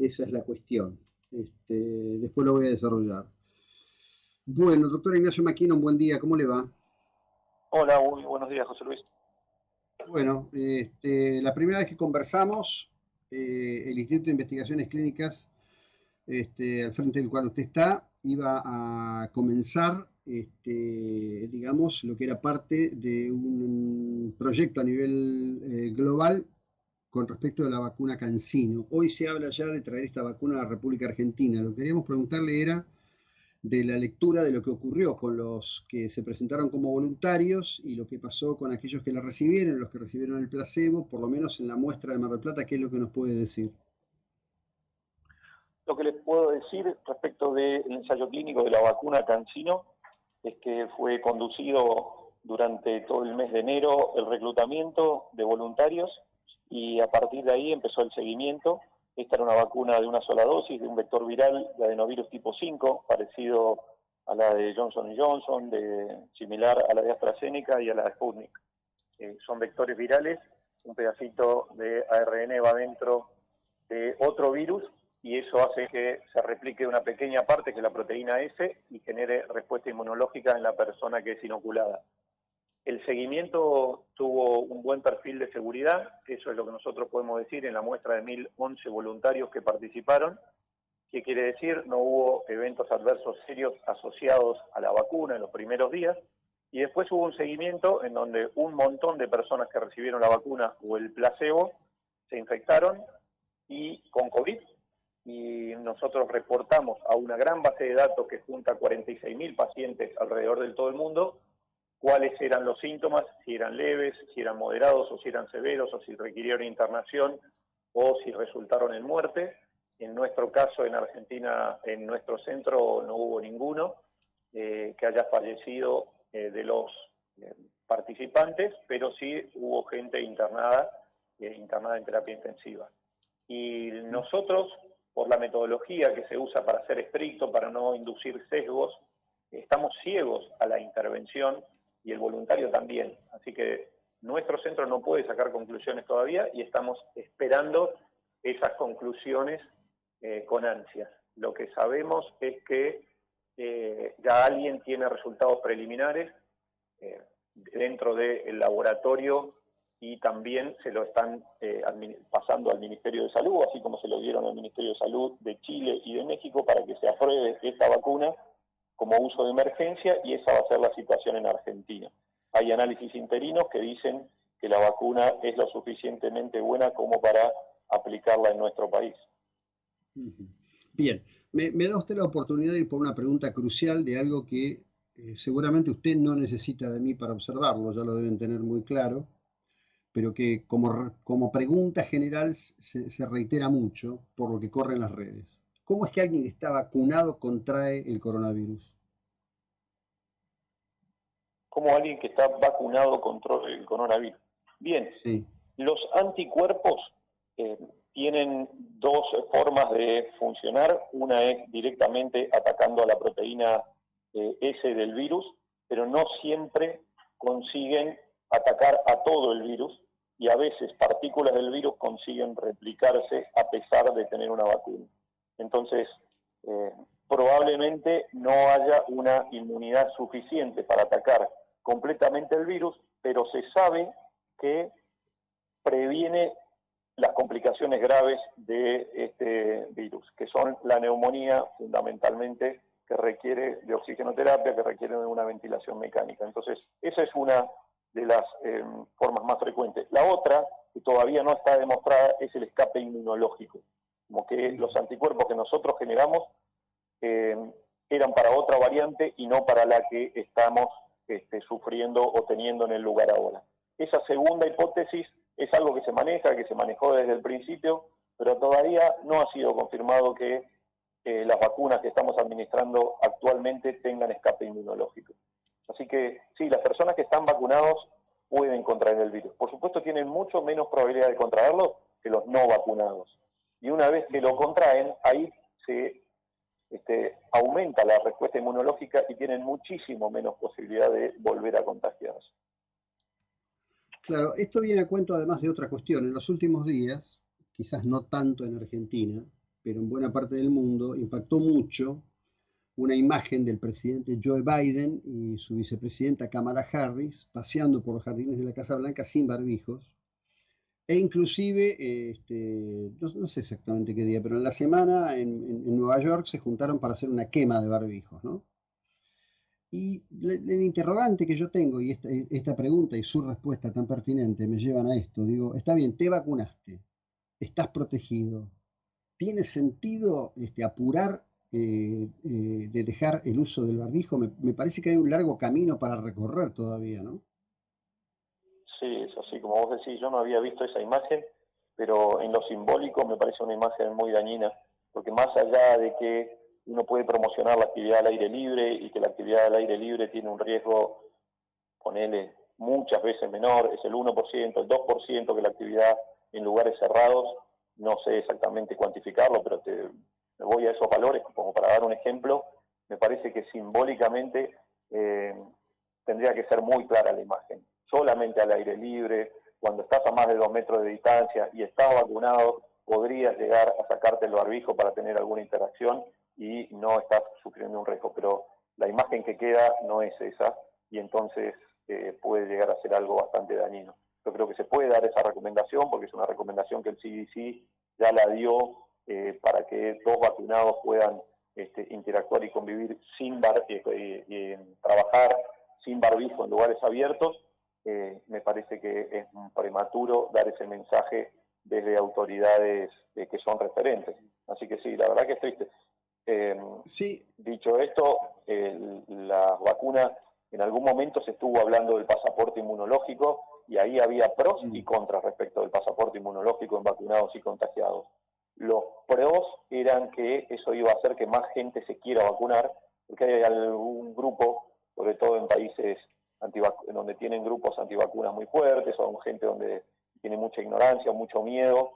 Esa es la cuestión. Después lo voy a desarrollar. Bueno, doctor Ignacio Maquino, un buen día, ¿cómo le va? Hola, muy buenos días, José Luis. Bueno, la primera vez que conversamos, el Instituto de Investigaciones Clínicas, al frente del cual usted está, iba a comenzar, digamos, lo que era parte de un proyecto a nivel global con respecto a la vacuna CanSino. Hoy se habla ya de traer esta vacuna a la República Argentina. Lo que queríamos preguntarle era de la lectura de lo que ocurrió con los que se presentaron como voluntarios y lo que pasó con aquellos que la recibieron, los que recibieron el placebo, por lo menos en la muestra de Mar del Plata, ¿qué es lo que nos puede decir? Lo que les puedo decir respecto del ensayo clínico de la vacuna CanSino es que fue conducido durante todo el mes de enero el reclutamiento de voluntarios y a partir de ahí empezó el seguimiento. Esta era una vacuna de una sola dosis, de un vector viral de adenovirus tipo 5, parecido a la de Johnson Johnson, similar a la de AstraZeneca y a la de Sputnik. Son vectores virales, un pedacito de ARN va dentro de otro virus y eso hace que se replique una pequeña parte, que es la proteína S, y genere respuesta inmunológica en la persona que es inoculada. El seguimiento tuvo un buen perfil de seguridad, eso es lo que nosotros podemos decir en la muestra de 1.011 voluntarios que participaron. ¿Qué quiere decir? No hubo eventos adversos serios asociados a la vacuna en los primeros días, y después hubo un seguimiento en donde un montón de personas que recibieron la vacuna o el placebo se infectaron y con COVID, y nosotros reportamos a una gran base de datos que junta 46.000 pacientes alrededor de todo el mundo cuáles eran los síntomas, si eran leves, si eran moderados o si eran severos, o si requirieron internación o si resultaron en muerte. En nuestro caso, en Argentina, en nuestro centro no hubo ninguno que haya fallecido de los participantes, pero sí hubo gente internada en terapia intensiva. Y nosotros, por la metodología que se usa para ser estricto, para no inducir sesgos, estamos ciegos a la intervención y el voluntario también. Así que nuestro centro no puede sacar conclusiones todavía y estamos esperando esas conclusiones con ansias. Lo que sabemos es que ya alguien tiene resultados preliminares dentro del laboratorio y también se lo están pasando al Ministerio de Salud, así como se lo dieron al Ministerio de Salud de Chile y de México para que se apruebe esta vacuna como uso de emergencia, y esa va a ser la situación en Argentina. Hay análisis interinos que dicen que la vacuna es lo suficientemente buena como para aplicarla en nuestro país. Bien, me da usted la oportunidad de ir por una pregunta crucial de algo que seguramente usted no necesita de mí para observarlo, ya lo deben tener muy claro, pero que como pregunta general se reitera mucho por lo que corre en las redes. ¿Cómo es que alguien que está vacunado contrae el coronavirus? Como alguien que está vacunado contra el coronavirus. Bien, Sí. los anticuerpos tienen dos formas de funcionar. Una es directamente atacando a la proteína S del virus, pero no siempre consiguen atacar a todo el virus, y a veces partículas del virus consiguen replicarse a pesar de tener una vacuna. Entonces, probablemente no haya una inmunidad suficiente para atacar completamente el virus, pero se sabe que previene las complicaciones graves de este virus, que son la neumonía fundamentalmente, que requiere de oxigenoterapia, que requiere de una ventilación mecánica. Entonces, esa es una de las formas más frecuentes. La otra, que todavía no está demostrada, es el escape inmunológico, como que los anticuerpos que nosotros generamos eran para otra variante y no para la que estamos sufriendo o teniendo en el lugar ahora. Esa segunda hipótesis es algo que se maneja, que se manejó desde el principio, pero todavía no ha sido confirmado que las vacunas que estamos administrando actualmente tengan escape inmunológico. Así que sí, las personas que están vacunados pueden contraer el virus. Por supuesto, tienen mucho menos probabilidad de contraerlo que los no vacunados. Y una vez que lo contraen, ahí se aumenta la respuesta inmunológica y tienen muchísimo menos posibilidad de volver a contagiarse. Claro, esto viene a cuento además de otra cuestión. En los últimos días, quizás no tanto en Argentina, pero en buena parte del mundo, impactó mucho una imagen del presidente Joe Biden y su vicepresidenta Kamala Harris paseando por los jardines de la Casa Blanca sin barbijos. E inclusive, no sé exactamente qué día, pero en la semana en Nueva York se juntaron para hacer una quema de barbijos, ¿no? Y el interrogante que yo tengo y esta pregunta y su respuesta tan pertinente me llevan a esto. Digo, está bien, te vacunaste, estás protegido. ¿Tiene sentido apurar de dejar el uso del barbijo? Me parece que hay un largo camino para recorrer todavía, ¿no? Sí, es así, como vos decís, yo no había visto esa imagen, pero en lo simbólico me parece una imagen muy dañina, porque más allá de que uno puede promocionar la actividad al aire libre y que la actividad al aire libre tiene un riesgo, ponele, muchas veces menor, es el 1%, el 2% que la actividad en lugares cerrados, no sé exactamente cuantificarlo, pero me voy a esos valores como para dar un ejemplo, me parece que simbólicamente tendría que ser muy clara la imagen. Solamente al aire libre, cuando estás a más de 2 metros de distancia y estás vacunado, podrías llegar a sacarte el barbijo para tener alguna interacción y no estás sufriendo un riesgo, pero la imagen que queda no es esa y entonces puede llegar a ser algo bastante dañino. Yo creo que se puede dar esa recomendación porque es una recomendación que el CDC ya la dio para que 2 vacunados puedan interactuar y convivir sin trabajar sin barbijo en lugares abiertos. Me parece que es prematuro dar ese mensaje desde autoridades que son referentes. Así que sí, la verdad que es triste. Sí. Dicho esto, las vacunas, en algún momento se estuvo hablando del pasaporte inmunológico y ahí había pros y contras respecto del pasaporte inmunológico en vacunados y contagiados. Los pros eran que eso iba a hacer que más gente se quiera vacunar, porque hay algún grupo, sobre todo en países donde tienen grupos antivacunas muy fuertes o gente donde tiene mucha ignorancia, mucho miedo,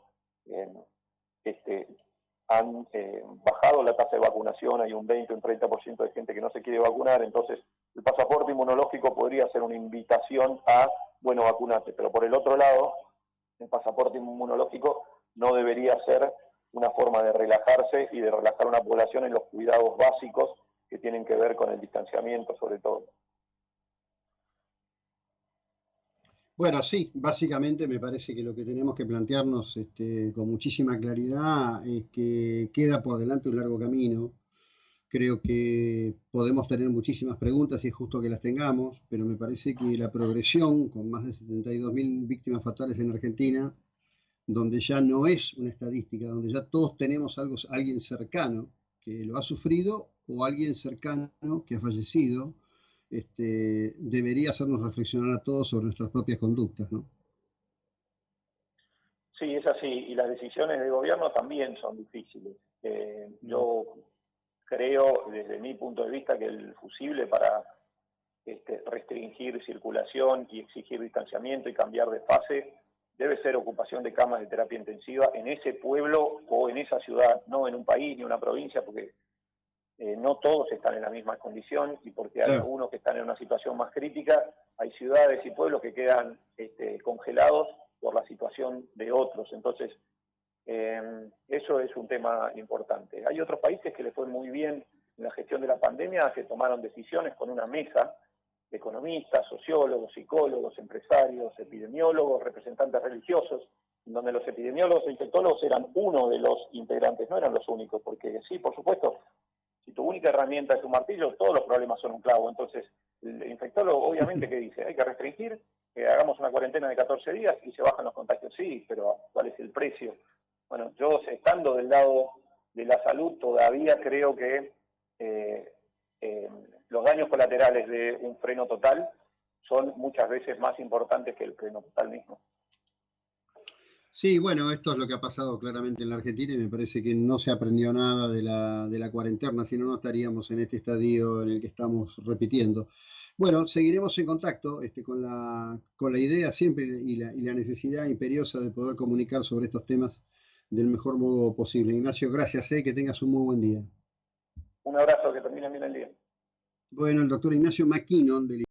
han bajado la tasa de vacunación, hay un 20 o un 30% de gente que no se quiere vacunar, entonces el pasaporte inmunológico podría ser una invitación a, bueno, vacunarse, pero por el otro lado, el pasaporte inmunológico no debería ser una forma de relajarse y de relajar a una población en los cuidados básicos que tienen que ver con el distanciamiento sobre todo. Bueno, sí, básicamente me parece que lo que tenemos que plantearnos con muchísima claridad es que queda por delante un largo camino. Creo que podemos tener muchísimas preguntas y es justo que las tengamos, pero me parece que la progresión, con más de 72.000 víctimas fatales en Argentina, donde ya no es una estadística, donde ya todos tenemos alguien cercano que lo ha sufrido o alguien cercano que ha fallecido, debería hacernos reflexionar a todos sobre nuestras propias conductas, ¿no? Sí, es así, y las decisiones de gobierno también son difíciles. Yo creo, desde mi punto de vista, que el fusible para restringir circulación y exigir distanciamiento y cambiar de fase debe ser ocupación de camas de terapia intensiva en ese pueblo o en esa ciudad, no en un país ni una provincia, porque no todos están en la misma condición y porque hay algunos que están en una situación más crítica, hay ciudades y pueblos que quedan congelados por la situación de otros. Entonces, eso es un tema importante. Hay otros países que les fue muy bien en la gestión de la pandemia, que tomaron decisiones con una mesa de economistas, sociólogos, psicólogos, empresarios, epidemiólogos, representantes religiosos, donde los epidemiólogos e infectólogos eran uno de los integrantes, no eran los únicos, porque sí, por supuesto, si tu única herramienta es un martillo, todos los problemas son un clavo. Entonces, el infectólogo obviamente que dice, hay que restringir, que hagamos una cuarentena de 14 días y se bajan los contagios. Sí, pero ¿cuál es el precio? Bueno, yo estando del lado de la salud todavía creo que los daños colaterales de un freno total son muchas veces más importantes que el freno total mismo. Sí, bueno, esto es lo que ha pasado claramente en la Argentina y me parece que no se aprendió nada de la cuarentena, si no, no estaríamos en este estadio en el que estamos repitiendo. Bueno, seguiremos en contacto con la idea siempre y la necesidad imperiosa de poder comunicar sobre estos temas del mejor modo posible. Ignacio, gracias, que tengas un muy buen día. Un abrazo, que termine bien el día. Bueno, el doctor Ignacio McKinnon del